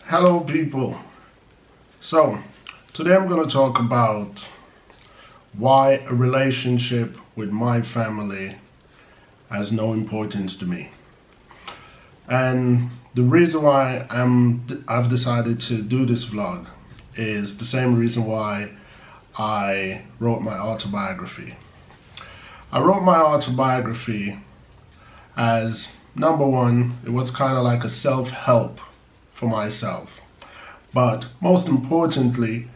Hello people. So today I'm going to talk about why a relationship with my family has no importance to me. And the reason why I've decided to do this vlog is the same reason why I wrote my autobiography. I wrote my autobiography as, number one, it was kind of like a self-help for myself. But most importantly,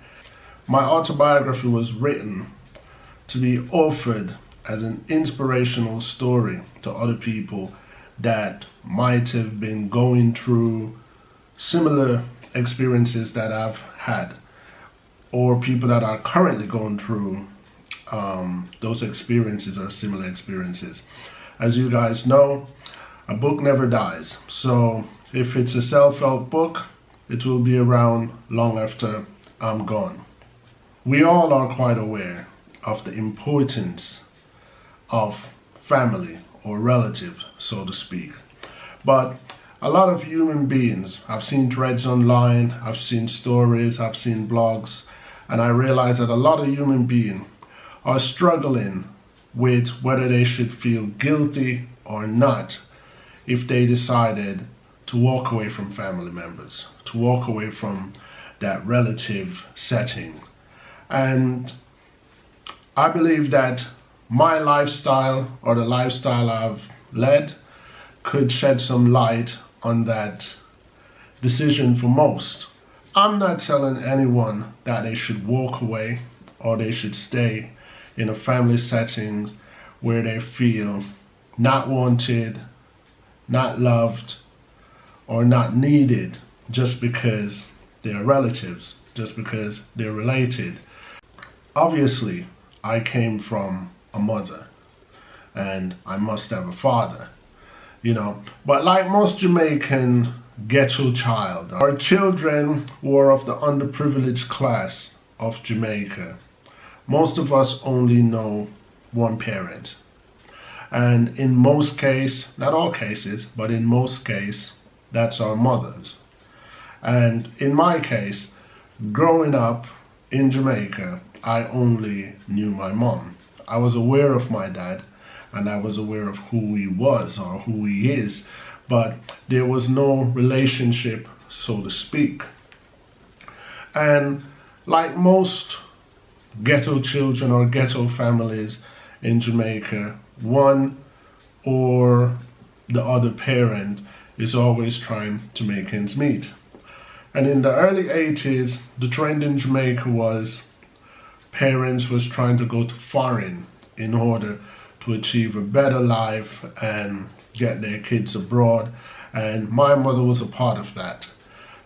my autobiography was written to be offered as an inspirational story to other people that might have been going through similar experiences that I've had, or people that are currently going through those experiences or similar experiences. As you guys know, a book never dies. So if it's a self-help book, it will be around long after I'm gone. We all are quite aware of the importance of family or relatives, so to speak. But a lot of human beings, I've seen threads online, I've seen stories, I've seen blogs, and I realize that a lot of human beings are struggling with whether they should feel guilty or not if they decided to walk away from family members, to walk away from that relative setting. And I believe that my lifestyle, or the lifestyle I've led, could shed some light on that decision for most. I'm not telling anyone that they should walk away or they should stay in a family setting where they feel not wanted, not loved, or not needed just because they're relatives, just because they're related. Obviously, I came from a mother and I must have a father, But like most Jamaican ghetto child, our children were of the underprivileged class of Jamaica. Most of us only know one parent. And in most cases, not all cases, but in most cases, that's our mothers. And in my case, growing up in Jamaica, I only knew my mom. I was aware of my dad and I was aware of who he was or who he is, but there was no relationship, so to speak. And like most ghetto children or ghetto families in Jamaica, one or the other parent is always trying to make ends meet. And in the early 80s, the trend in Jamaica was parents was trying to go to foreign in order to achieve a better life and get their kids abroad. And my mother was a part of that.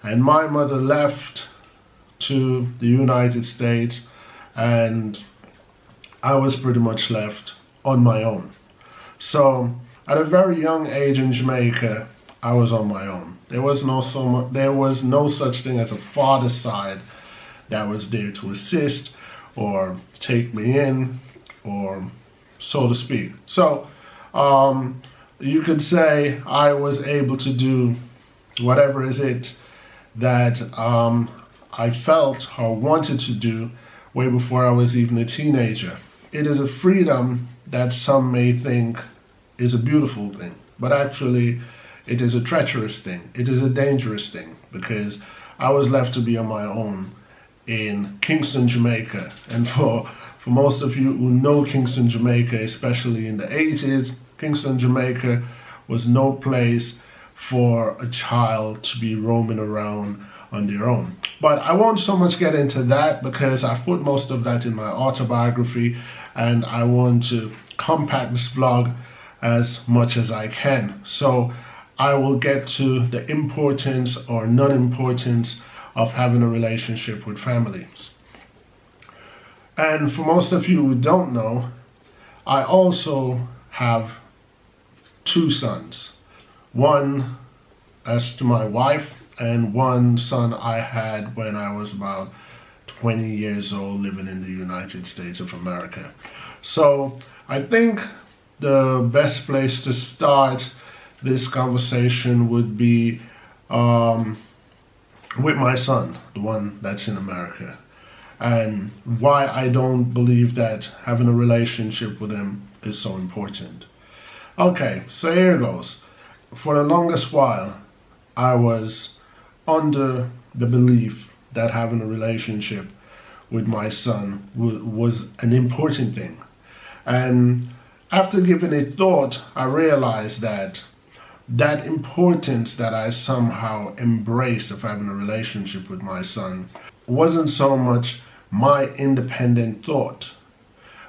And my mother left to the United States and I was pretty much left on my own. So at a very young age in Jamaica, I was on my own. There was no such thing as a father side that was there to assist or take me in, or so to speak. So you could say I was able to do whatever is it that I felt or wanted to do way before I was even a teenager. It is a freedom that some may think is a beautiful thing, but actually it is a treacherous thing. It is a dangerous thing because I was left to be on my own in Kingston, Jamaica. And for most of you who know Kingston, Jamaica, especially in the 80s, Kingston, Jamaica was no place for a child to be roaming around on their own. But I won't so much get into that because I've put most of that in my autobiography and I want to compact this vlog as much as I can. So I will get to the importance or non-importance of having a relationship with families. And for most of you who don't know, I also have two sons. One as to my wife and one son I had when I was about 20 years old living in the United States of America. So I think the best place to start this conversation would be with my son, the one that's in America, and why I don't believe that having a relationship with him is so important. Okay, so here goes. For the longest while, I was under the belief that having a relationship with my son was an important thing. And after giving it thought, I realized that that importance that I somehow embraced of having a relationship with my son wasn't so much my independent thought,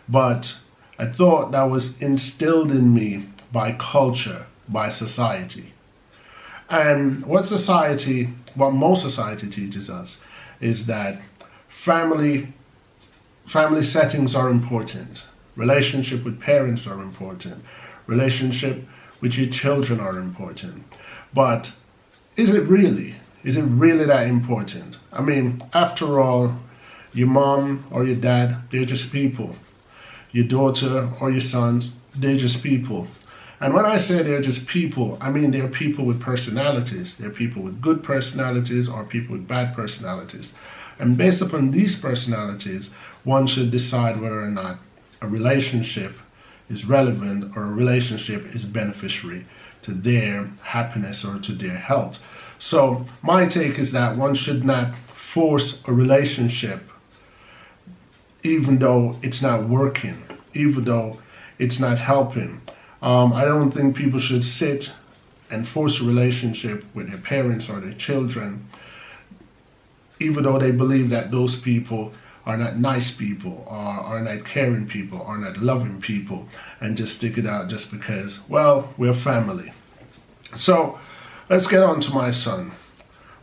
but a thought that was instilled in me by culture, by society. And what most society teaches us is that family settings are important. Relationship with parents are important. Relationship with your children are important. But is it really? Is it really that important? I mean, after all, your mom or your dad, they're just people. Your daughter or your sons, they're just people. And when I say they're just people, I mean they're people with personalities. They're people with good personalities or people with bad personalities. And based upon these personalities, one should decide whether or not a relationship is relevant or a relationship is beneficiary to their happiness or to their health. So my take is that one should not force a relationship even though it's not working, even though it's not helping. I don't think people should sit and force a relationship with their parents or their children, even though they believe that those people are not nice people, or are not caring people, are not loving people, and just stick it out just because, well, we're family. So let's get on to my son.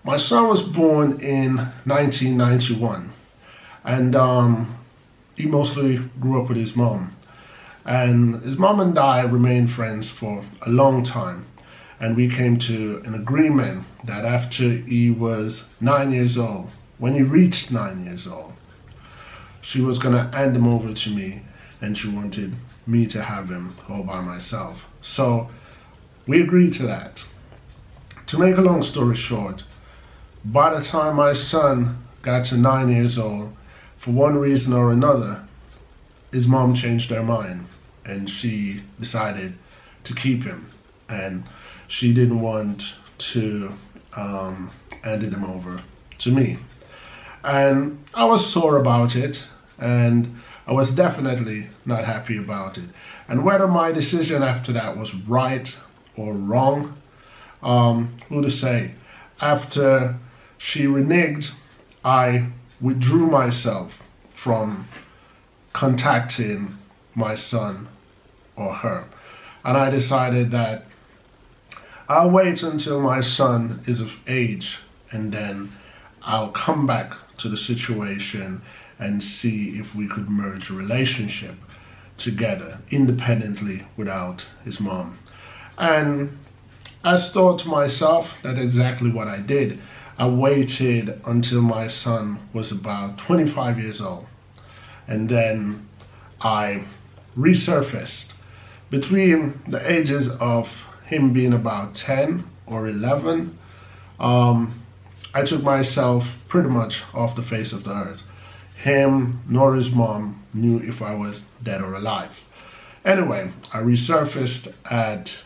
My son was born in 1991, and he mostly grew up with his mom. And his mom and I remained friends for a long time. And we came to an agreement that after he was 9 years old, when he reached 9 years old, she was going to hand him over to me, and she wanted me to have him all by myself. So we agreed to that. To make a long story short, by the time my son got to 9 years old, for one reason or another, his mom changed her mind and she decided to keep him. And she didn't want to hand him over to me. And I was sore about it, and I was definitely not happy about it. And whether my decision after that was right or wrong, who to say? After she reneged, I withdrew myself from contacting my son or her. And I decided that I'll wait until my son is of age, and then I'll come back to the situation and see if we could merge a relationship together independently without his mom. And I thought to myself, that's exactly what I did. I waited until my son was about 25 years old, and then I resurfaced between the ages of him being about 10 or 11. I took myself pretty much off the face of the earth. Him nor his mom knew if I was dead or alive. Anyway, I resurfaced at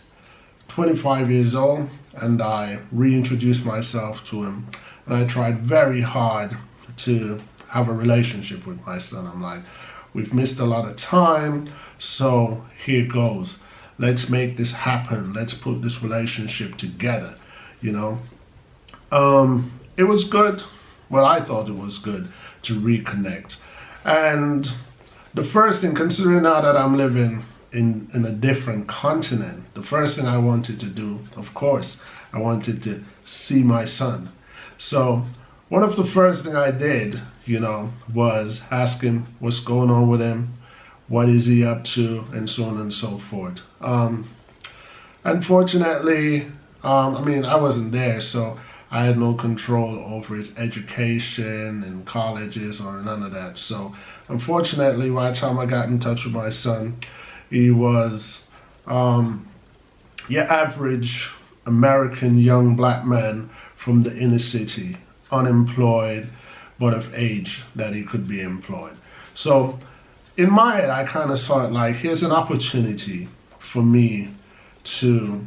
25 years old, and I reintroduced myself to him, and I tried very hard to have a relationship with my son. I'm like, we've missed a lot of time, so here goes. Let's make this happen. Let's put this relationship together, you know. It was good. Well, I thought it was good to reconnect. And the first thing, considering now that I'm living in a different continent, the first thing I wanted to do, of course, I wanted to see my son. So one of the first thing I did, you know, was ask him what's going on with him, what is he up to, and so on and so forth. Unfortunately, I wasn't there, so I had no control over his education and colleges or none of that. So unfortunately, by the time I got in touch with my son, he was your average American young black man from the inner city. unemployed, but of age that he could be employed. So in my head, I kind of saw it like, here's an opportunity for me to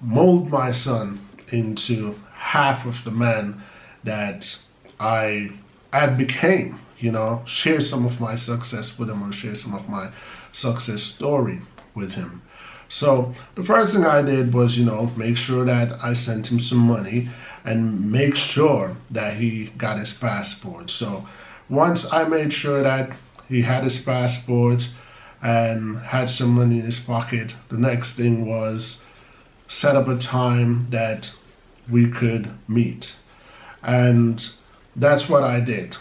mold my son into half of the man that I became, share some of my success with him, or share some of my success story with him. So the first thing I did was, make sure that I sent him some money and make sure that he got his passport. So once I made sure that he had his passport and had some money in his pocket, the next thing was set up a time that we could meet. And that's what I did.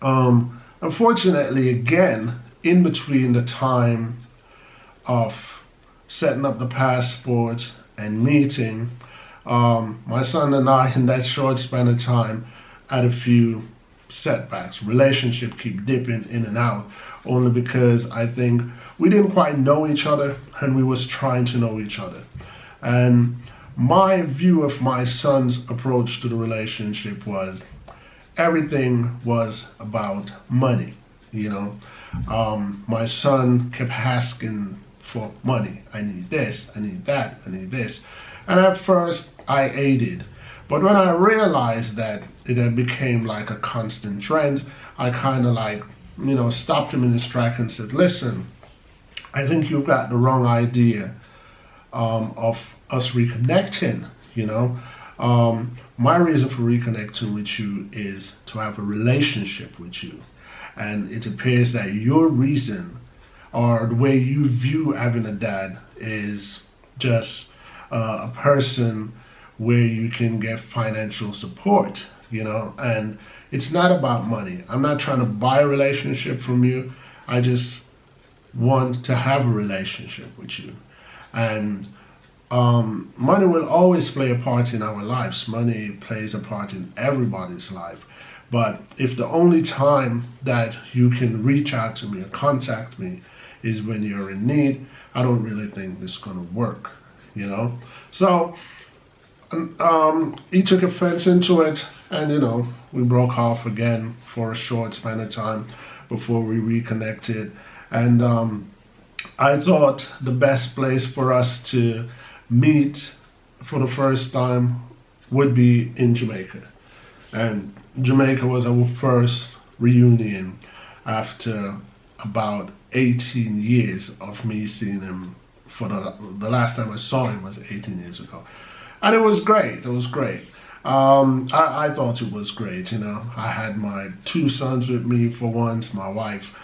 Unfortunately, again, in between the time of setting up the passport and meeting, my son and I, in that short span of time, had a few setbacks. Relationship keep dipping in and out, only because I think we didn't quite know each other and we was trying to know each other. And my view of my son's approach to the relationship was everything was about money. My son kept asking for money. I need this, I need that, I need this. And at first I aided. But when I realized that it had became like a constant trend, I kind of stopped him in his track and said, listen, I think you've got the wrong idea of us reconnecting. My reason for reconnecting with you is to have a relationship with you. And it appears that your reason or the way you view having a dad is just a person where you can get financial support, and it's not about money. I'm not trying to buy a relationship from you. I just want to have a relationship with you. And money will always play a part in our lives. Money plays a part in everybody's life. But if the only time that you can reach out to me or contact me is when you're in need, I don't really think this is going to work, So he took offense into it, and, we broke off again for a short span of time before we reconnected. And I thought the best place for us to meet for the first time would be in Jamaica. And Jamaica was our first reunion after about 18 years of me seeing him. For the last time I saw him was 18 years ago. And it was great. It was great. I thought it was great. I had my two sons with me for once. My wife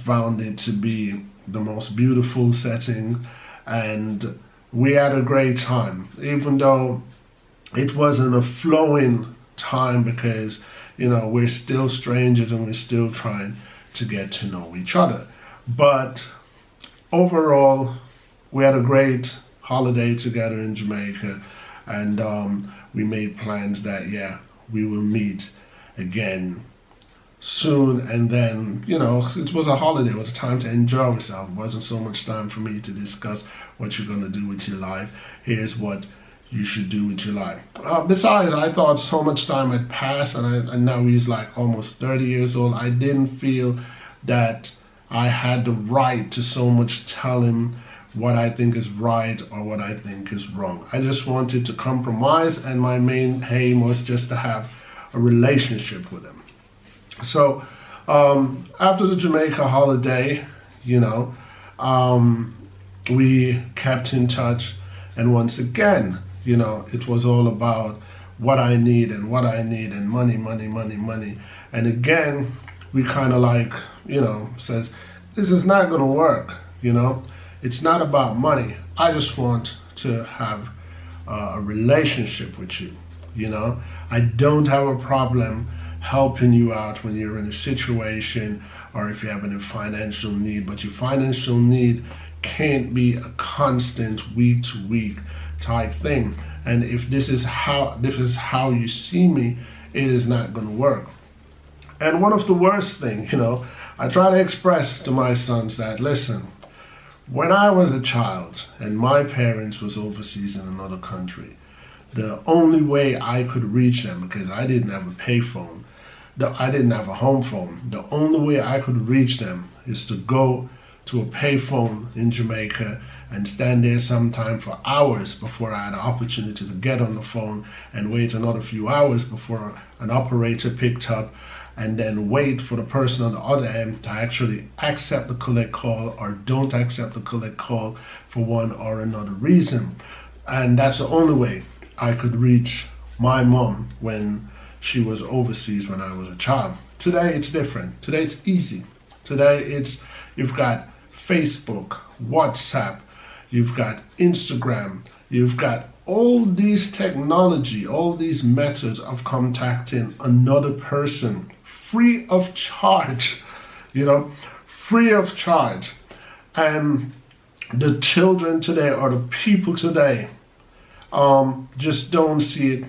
found it to be the most beautiful setting, and we had a great time, even though it wasn't a flowing time because, we're still strangers and we're still trying to get to know each other. But overall, we had a great holiday together in Jamaica, and we made plans that, we will meet again soon. And then, it was a holiday. It was time to enjoy ourselves. It wasn't so much time for me to discuss what you're going to do with your life. Here's what you should do with your life. Besides, I thought so much time had passed, and now he's like almost 30 years old. I didn't feel that I had the right to so much tell him what I think is right or what I think is wrong. I just wanted to compromise, and my main aim was just to have a relationship with him. So after the Jamaica holiday, we kept in touch, and once again, it was all about what I need and money, money, money, money. And again, we kind of says, this is not going to work, It's not about money. I just want to have a relationship with you, I don't have a problem helping you out when you're in a situation or if you're having a financial need, but your financial need can't be a constant week to week type thing. And if this is how you see me, it is not going to work. And one of the worst things, I try to express to my sons that, listen, when I was a child and my parents was overseas in another country, the only way I could reach them, because I didn't have a payphone, I didn't have a home phone, the only way I could reach them is to go to a payphone in Jamaica and stand there sometime for hours before I had an opportunity to get on the phone, and wait another few hours before an operator picked up, and then wait for the person on the other end to actually accept the collect call or don't accept the collect call for one or another reason. And that's the only way I could reach my mom when she was overseas when I was a child. Today it's different. Today it's easy. Today you've got Facebook, WhatsApp, you've got Instagram, you've got all these technology, all these methods of contacting another person free of charge, free of charge. And the children today, or the people today, just don't see it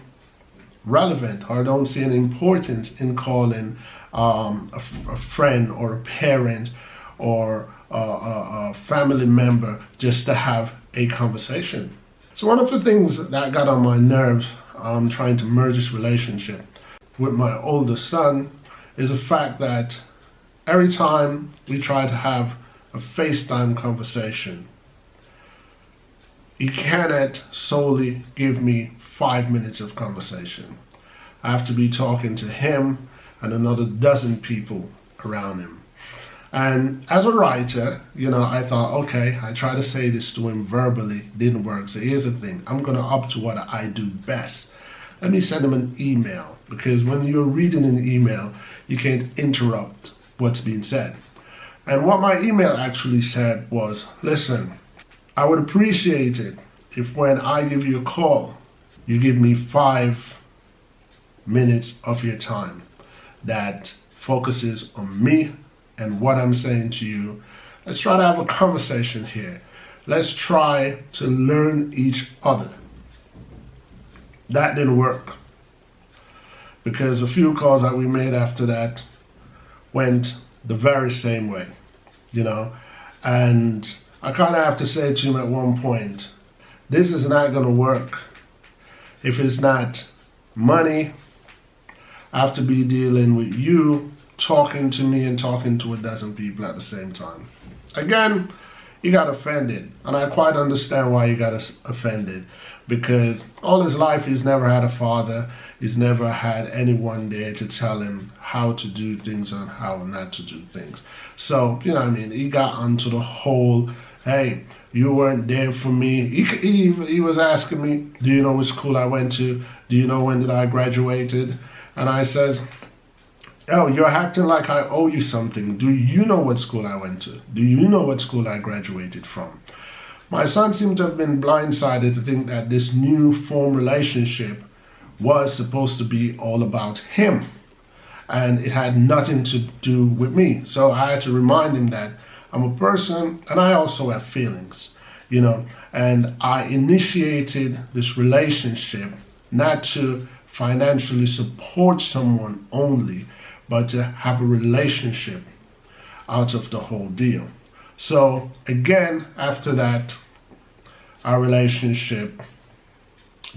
relevant, or don't see an importance in calling a friend or a parent or a family member just to have a conversation. So one of the things that got on my nerves trying to merge this relationship with my oldest son is the fact that every time we try to have a FaceTime conversation, he cannot solely give me 5 minutes of conversation. I have to be talking to him and another dozen people around him. And as a writer, I thought, okay, I tried to say this to him verbally, didn't work. So here's the thing, I'm gonna up to what I do best. Let me send him an email, because when you're reading an email, you can't interrupt what's being said. And what my email actually said was, listen, I would appreciate it if when I give you a call, you give me 5 minutes of your time that focuses on me and what I'm saying to you. Let's try to have a conversation here. Let's try to learn each other. That didn't work, because a few calls that we made after that went the very same way, and I kind of have to say to him at one point, this is not going to work. If it's not money, I have to be dealing with you talking to me and talking to a dozen people at the same time. Again, he got offended, and I quite understand why he got offended, because all his life he's never had a father, he's never had anyone there to tell him how to do things and how not to do things. So, he got onto the whole, hey, you weren't there for me. He was asking me, do you know which school I went to? Do you know when did I graduated? And I says, oh, you're acting like I owe you something. Do you know what school I went to? Do you know what school I graduated from? My son seemed to have been blindsided to think that this new form relationship was supposed to be all about him, and it had nothing to do with me. So I had to remind him that I'm a person and I also have feelings, and I initiated this relationship not to financially support someone only, but to have a relationship out of the whole deal. So again, after that, our relationship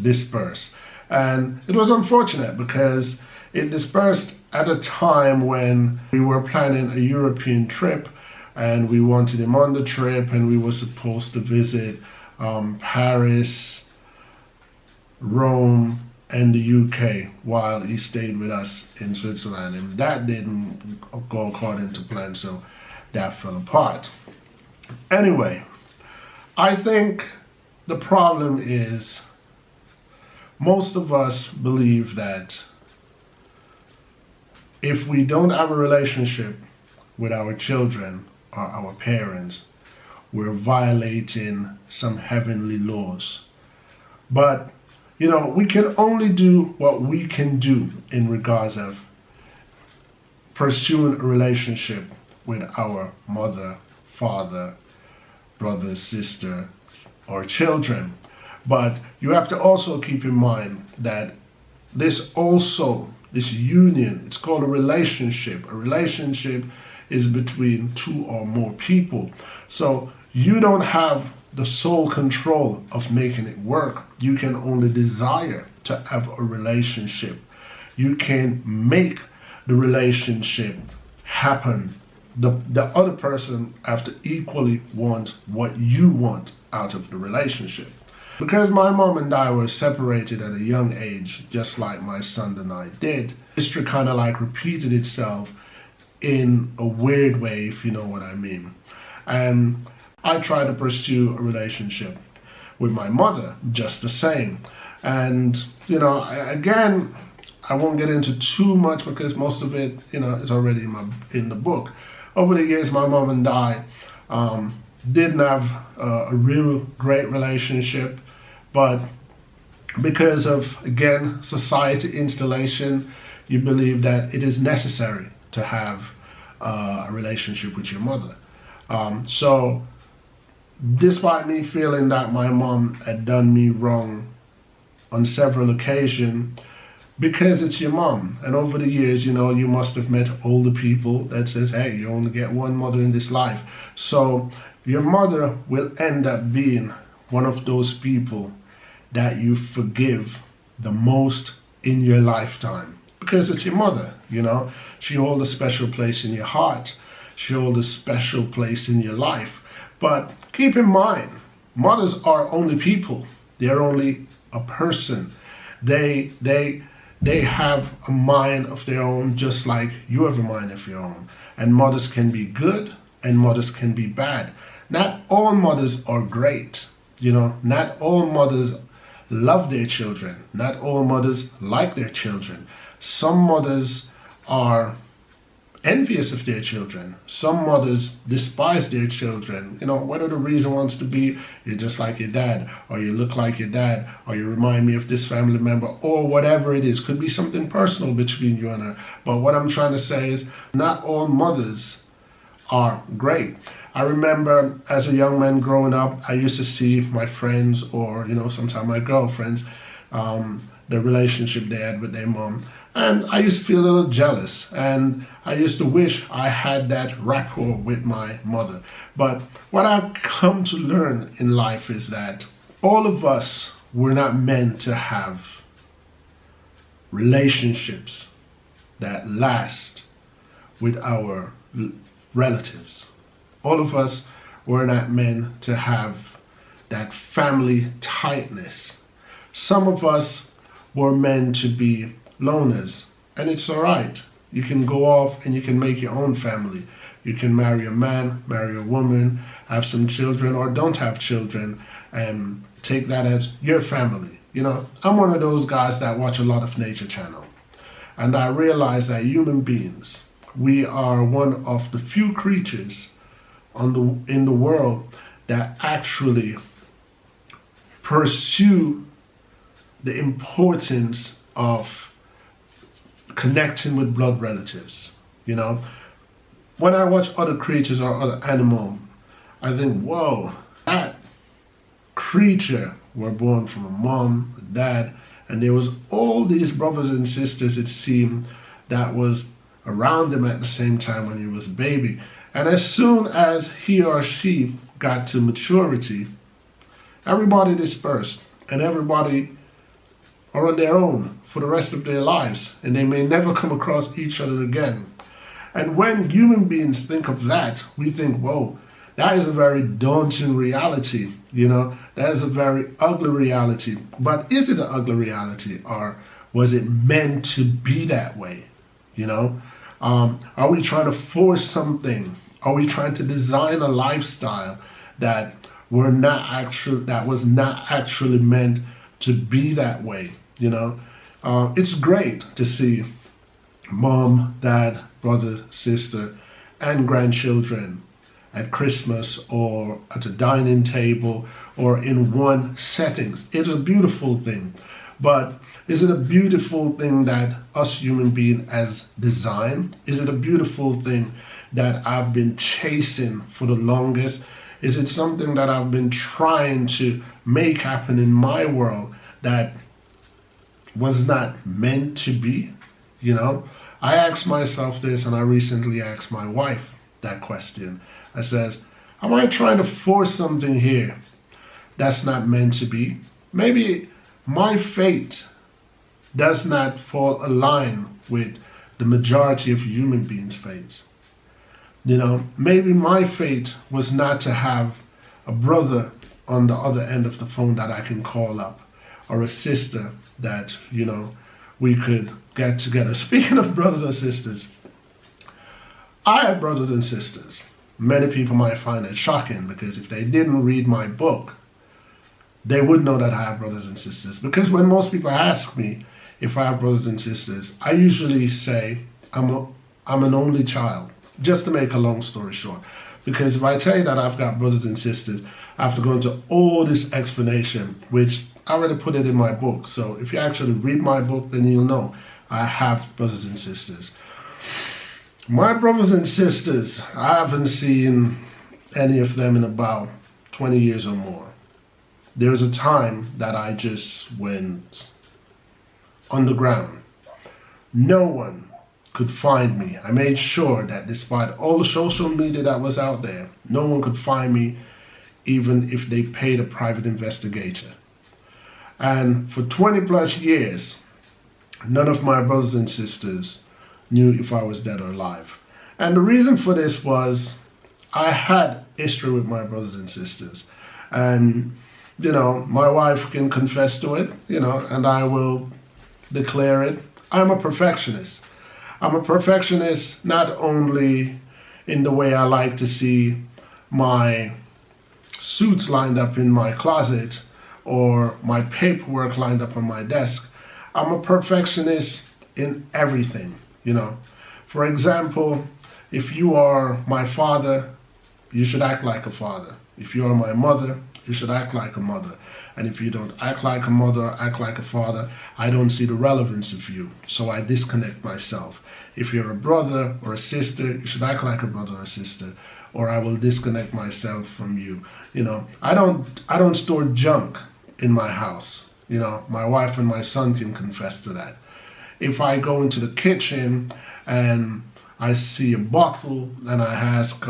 dispersed. And it was unfortunate because it dispersed at a time when we were planning a European trip, and we wanted him on the trip, and we were supposed to visit Paris, Rome, and the UK while he stayed with us in Switzerland. And that didn't go according to plan, so that fell apart. Anyway, I think the problem is most of us believe that if we don't have a relationship with our children or our parents, we're violating some heavenly laws. But, we can only do what we can do in regards of pursuing a relationship with our mother, father, brother, sister, or children. But you have to also keep in mind that this union, it's called a relationship. A relationship is between two or more people. So You don't have the sole control of making it work. You can only desire to have a relationship. You can make the relationship happen. The other person have to equally want what you want out of the relationship. Because my mom and I were separated at a young age, just like my son and I did, history kind of like repeated itself in a weird way, if you know what I mean. And I tried to pursue a relationship with my mother just the same. And, again, I won't get into too much because most of it, is already in the book. Over the years, my mom and I didn't have a real great relationship, but because of, again, society installation, you believe that it is necessary to have a relationship with your mother. So despite me feeling that my mom had done me wrong on several occasions, because it's your mom, and over the years, you must have met older people that says, hey, you only get one mother in this life. So your mother will end up being one of those people that you forgive the most in your lifetime, because it's your mother. She holds a special place in your heart. She holds a special place in your life. But keep in mind, mothers are only people. They're only a person. They have a mind of their own, just like you have a mind of your own. And mothers can be good and mothers can be bad. Not all mothers are great. Not all mothers love their children. Not all mothers like their children. Some mothers are envious of their children. Some mothers despise their children. Whether the reason wants to be, you're just like your dad, or you look like your dad, or you remind me of this family member, or whatever it is. Could be something personal between you and her. But what I'm trying to say is, not all mothers are great. I remember as a young man growing up, I used to see my friends, or sometimes my girlfriends, the relationship they had with their mom. And I used to feel a little jealous, and I used to wish I had that rapport with my mother. But what I've come to learn in life is that all of us were not meant to have relationships that last with our relatives. All of us were not meant to have that family tightness. Some of us were meant to be loners, and it's all right. You can go off and you can make your own family. You can marry a man, marry a woman, have some children, or don't have children, and take that as your family. I'm one of those guys that watch a lot of Nature Channel, and I realize that human beings, we are one of the few creatures in the world that actually pursue the importance of connecting with blood relatives. When I watch other creatures or other animals, I think, whoa, that creature were born from a mom, a dad, and there was all these brothers and sisters, it seemed, that was around him at the same time when he was a baby. And as soon as he or she got to maturity, everybody dispersed, and everybody are on their own for the rest of their lives, and they may never come across each other again. And when human beings think of that, we think, whoa, that is a very daunting reality. That is a very ugly reality. But is it an ugly reality, or was it meant to be that way? Are we trying to force something? Are we trying to design a lifestyle that was not actually meant to be that way? It's great to see mom, dad, brother, sister, and grandchildren at Christmas or at a dining table or in one settings. It's a beautiful thing. But is it a beautiful thing that us human beings has designed? Is it a beautiful thing that I've been chasing for the longest? Is it something that I've been trying to make happen in my world that was not meant to be? I asked myself this, and I recently asked my wife that question. I says, Am I trying to force something here that's not meant to be? Maybe my fate does not fall align with the majority of human beings' fates. Maybe my fate was not to have a brother on the other end of the phone that I can call up, or a sister that, we could get together. Speaking of brothers and sisters, I have brothers and sisters. Many people might find it shocking because if they didn't read my book, they would know that I have brothers and sisters. Because when most people ask me if I have brothers and sisters, I usually say I'm an only child, just to make a long story short. Because if I tell you that I've got brothers and sisters, I have to go into all this explanation, which I already put it in my book. So if you actually read my book, then you'll know I have brothers and sisters. My brothers and sisters, I haven't seen any of them in about 20 years or more. There was a time that I just went underground. No one could find me. I made sure that despite all the social media that was out there, no one could find me, even if they paid a private investigator. And for 20 plus years, none of my brothers and sisters knew if I was dead or alive. And the reason for this was I had history with my brothers and sisters. And, my wife can confess to it, and I will declare it. I'm a perfectionist. I'm a perfectionist not only in the way I like to see my suits lined up in my closet or my paperwork lined up on my desk. I'm a perfectionist in everything, For example, if you are my father, you should act like a father. If you are my mother, you should act like a mother. And if you don't act like a mother or act like a father, I don't see the relevance of you. So I disconnect myself. If you're a brother or a sister, you should act like a brother or a sister, or I will disconnect myself from you. I don't store junk in my house. My wife and my son can confess to that. If I go into the kitchen and I see a bottle and I ask,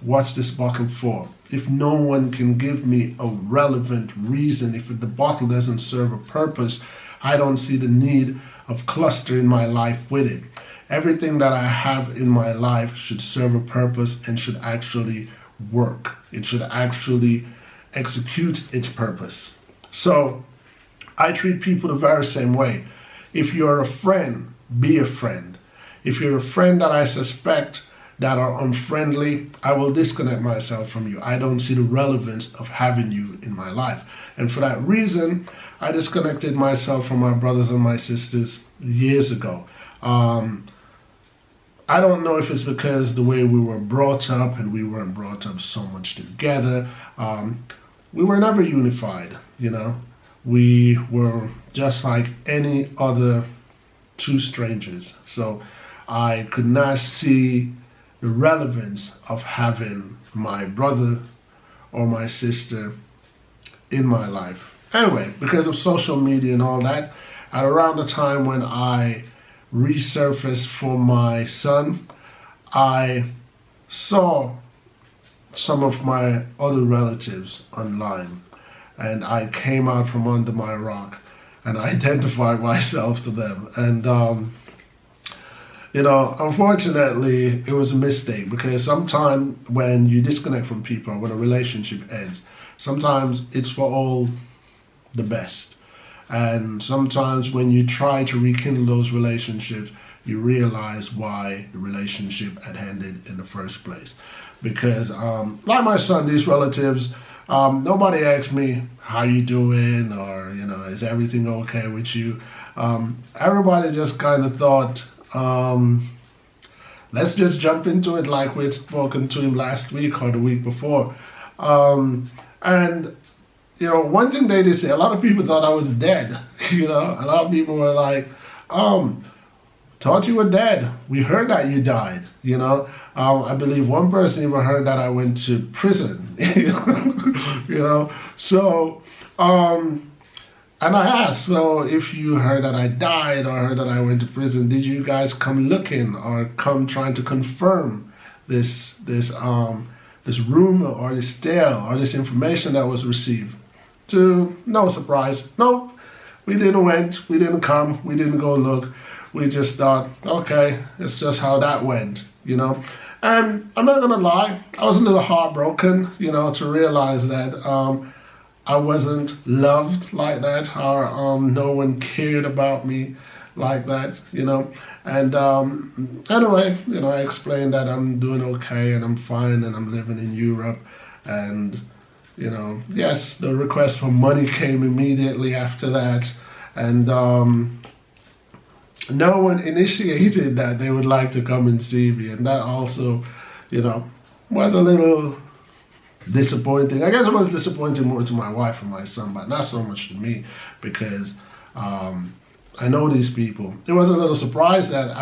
what's this bottle for? If no one can give me a relevant reason, if the bottle doesn't serve a purpose, I don't see the need of clustering my life with it. Everything that I have in my life should serve a purpose and should actually work. It should actually execute its purpose. So I treat people the very same way. If you're a friend, be a friend. If you're a friend that I suspect that are unfriendly, I will disconnect myself from you. I don't see the relevance of having you in my life. And for that reason, I disconnected myself from my brothers and my sisters years ago. I don't know if it's because the way we were brought up, and we weren't brought up so much together. We were never unified, We were just like any other two strangers. So I could not see the relevance of having my brother or my sister in my life. Anyway, because of social media and all that, at around the time when I resurfaced for my son, I saw some of my other relatives online, and I came out from under my rock and I identified myself to them. And unfortunately, it was a mistake, because sometimes when you disconnect from people, when a relationship ends, sometimes it's for all the best. And sometimes when you try to rekindle those relationships, you realize why the relationship had ended in the first place. Because like my son, these relatives, nobody asked me, how you doing? Or, is everything okay with you? Everybody just kind of thought, let's just jump into it like we'd spoken to him last week or the week before. And one thing they did say, a lot of people thought I was dead. A lot of people were like, thought you were dead. We heard that you died. I believe one person even heard that I went to prison. So, and I asked, so if you heard that I died or heard that I went to prison, did you guys come looking or come trying to confirm this this rumor or this tale or this information that was received. To no surprise, no, we didn't went, we didn't come, we didn't go look. We just thought, okay, it's just how that went, you know. And I'm not gonna lie, I was a little heartbroken, you know, to realize that I wasn't loved like that, or no one cared about me like that, you know. And anyway, you know, I explained that I'm doing okay and I'm fine and I'm living in Europe. And, you know, yes, the request for money came immediately after that. And no one initiated that they would like to come and see me. And that also, you know, was a little disappointing. I guess it was disappointing more to my wife and my son, but not so much to me, because I know these people. It was a little surprise that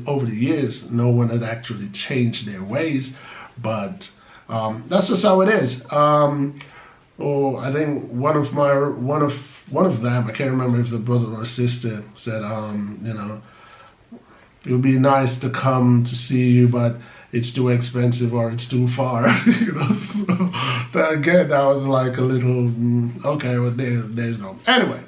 over the years, no one had actually changed their ways, but that's just how it is. I think one of them, I can't remember if it's a brother or a sister, said, you know, it would be nice to come to see you, but it's too expensive or it's too far. You know, so that was like a little, okay, well, there you go. Anyway,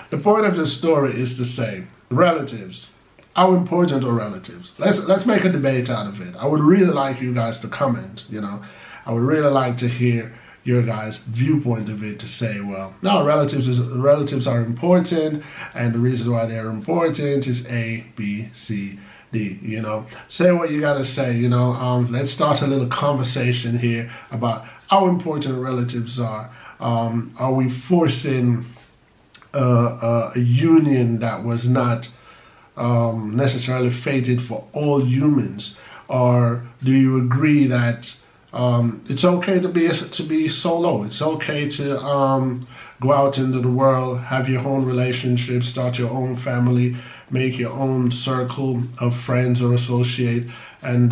the point of this story is to say, relatives, how important are relatives? Let's make a debate out of it. I would really like you guys to comment, you know. I would really like to hear your guys' viewpoint of it, to say, well, no, relatives are important, and the reason why they're important is A, B, C, D, you know. Say what you gotta say, you know. Let's start a little conversation here about how important relatives are. Are we forcing a union that was not necessarily fated for all humans? Or do you agree that it's okay to be solo? It's okay to go out into the world, have your own relationship, start your own family, make your own circle of friends or associate, and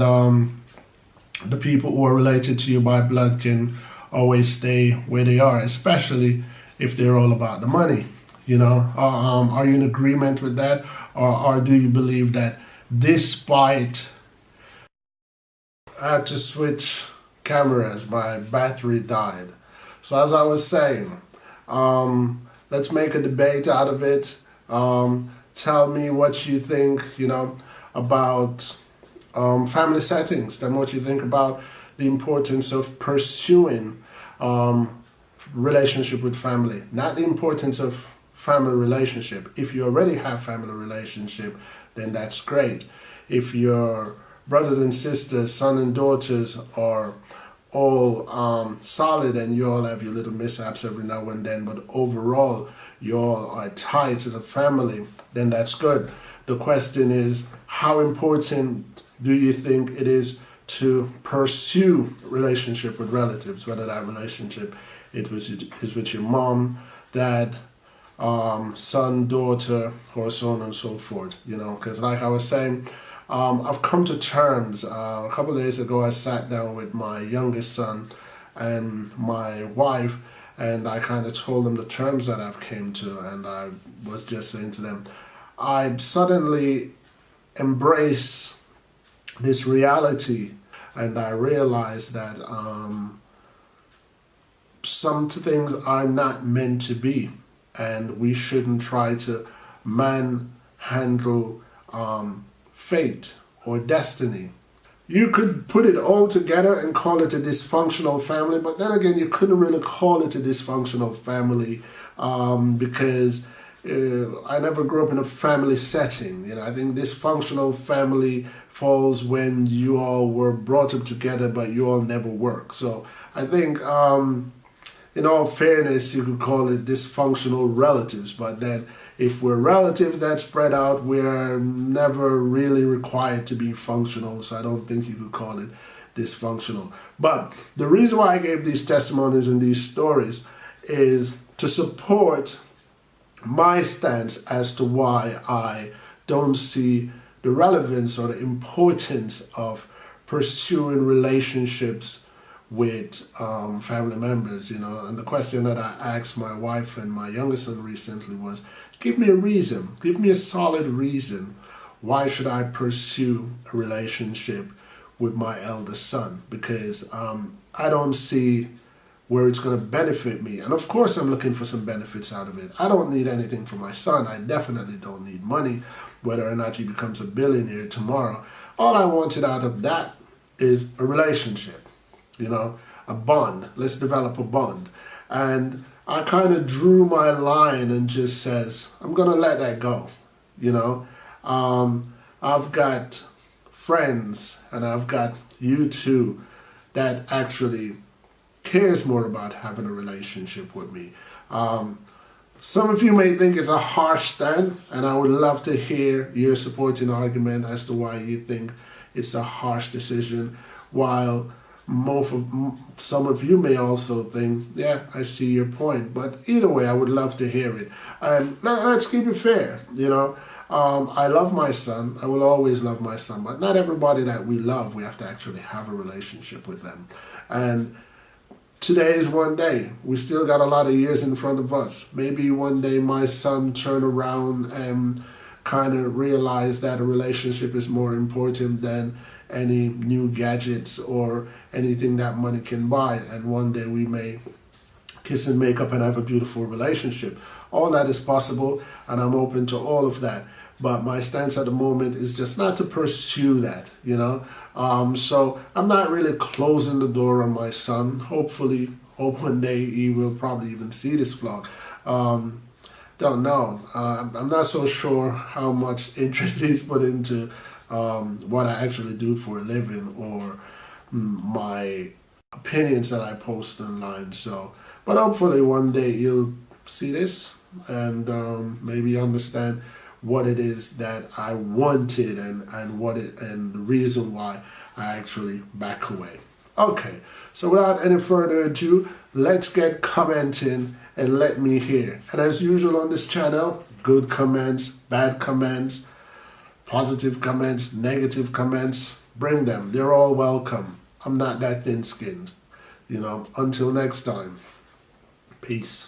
the people who are related to you by blood can always stay where they are, especially if they're all about the money. You know, are you in agreement with that, or do you believe that despite... I had to switch cameras, my battery died. So as I was saying, let's make a debate out of it. Tell me what you think, you know, about family settings, and what you think about the importance of pursuing relationship with family, not the importance of family relationship. If you already have family relationship, then that's great. If your brothers and sisters, son and daughters are all solid and you all have your little mishaps every now and then, but overall you all are tight as a family, then that's good. The question is, how important do you think it is to pursue relationship with relatives, whether that relationship is with your mom, dad, son, daughter, or so on and so forth, you know? Because like I was saying, I've come to terms. A couple of days ago, I sat down with my youngest son and my wife, and I kind of told them the terms that I've came to, and I was just saying to them, I suddenly embrace this reality, and I realize that some things are not meant to be, and we shouldn't try to manhandle fate or destiny. You could put it all together and call it a dysfunctional family, but then again, you couldn't really call it a dysfunctional family because I never grew up in a family setting. You know, I think dysfunctional family falls when you all were brought up together, but you all never work. So I think, in all fairness, you could call it dysfunctional relatives, but then if we're relatives that spread out, we're never really required to be functional, so I don't think you could call it dysfunctional. But the reason why I gave these testimonies and these stories is to support my stance as to why I don't see the relevance or the importance of pursuing relationships with family members, you know. And the question that I asked my wife and my youngest son recently was, give me a reason, give me a solid reason, why should I pursue a relationship with my eldest son, because I don't see where it's going to benefit me. And of course, I'm looking for some benefits out of it. I don't need anything for my son. I definitely don't need money, whether or not he becomes a billionaire tomorrow. All I wanted out of that is a relationship, a bond. Let's develop a bond. And I kind of drew my line and just says, I'm going to let that go. I've got friends, and I've got you too, that actually cares more about having a relationship with me. Some of you may think it's a harsh stand, and I would love to hear your supporting argument as to why you think it's a harsh decision, while some of you may also think, yeah, I see your point. But either way, I would love to hear it. And let's keep it fair, I love my son. I will always love my son, but not everybody that we love, we have to actually have a relationship with them. And today is one day. We still got a lot of years in front of us. Maybe one day my son turn around and kind of realize that a relationship is more important than any new gadgets or anything that money can buy. And one day we may kiss and make up and have a beautiful relationship. All that is possible, and I'm open to all of that. But my stance at the moment is just not to pursue that, So I'm not really closing the door on my son. Hopefully, hope one day he will probably even see this vlog. Don't know. I'm not so sure how much interest he's put into what I actually do for a living, or my opinions that I post online. So, but hopefully one day he'll see this and maybe understand what it is that I wanted, and the reason why I actually back away. Okay, so without any further ado, let's get commenting and let me hear. And as usual on this channel, good comments, bad comments, positive comments, negative comments, bring them. They're all welcome. I'm not that thin-skinned. Until next time, peace.